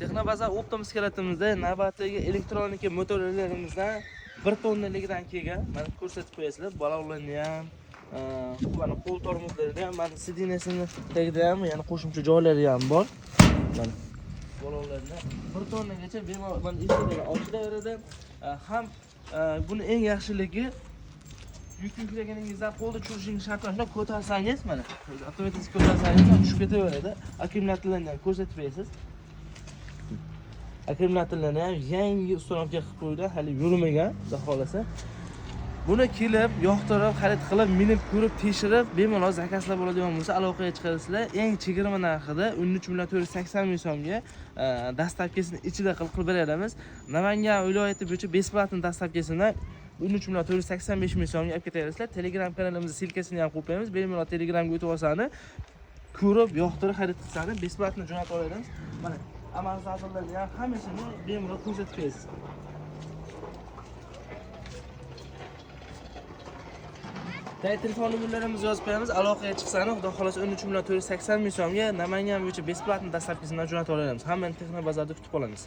Texnobazar optom skeletimizda navbatdagi elektronika motorlarimizdan 1 tonnaligidan kelgan. Mana ko'rsatib qo'yasizlar. Baloqlarni ham, mana qo'l tormozlari ham, mana sidinasini tagida ham, yana qo'shimcha joylari ham bor. Mana baloqlarni 1 tonnagacha bemalol mana eshiklarni ochilaveradi. Ham buni eng yaxshiligi yuk yuklaganingizda qo'lda tushirishingiz shart emas. Ko'tarsangiz mana avtomatik ko'tarsangiz tushib ketaveradi. Akkumulyatorlarni ham ko'rsatib berasiz. Akkumulyatorlarni ham yangi uстановка qilib qo'ydi, hali yurmagan, xudo xolasa. Buni kelib, yoqtirib, xarid qilib, minib ko'rib, tekshirib, bemalol zakazlab bo'ladigan bo'lsa, aloqaga chiqarsizlar. Eng chegirma narxida 13.480 ming so'mga dastavkasini ichida qilib beramiz. Namangan viloyati bo'yicha besplatni dastavkasini 13.485 ming so'mga olib ketaverasizlar. Telegram kanalimizda silkasini ham qo'yib qo'yamiz. Bemalol Telegramga o'tib olsangiz, ko'rib, yoqtirib, xarid qilsangiz, besplatni jo'natib olamiz. Mana amal zavqlarni ham hammasini bemalol ko'rsatib berasiz. Telefon nomerlarimizni yozib qo'yamiz. Aloqaga chiqsangiz, xudo xolasa 13.480 ming so'mga Namangan bo'yicha besplatni dastavkasini jo'natib olamiz. Hammani Texnobazarda kutib qolamiz.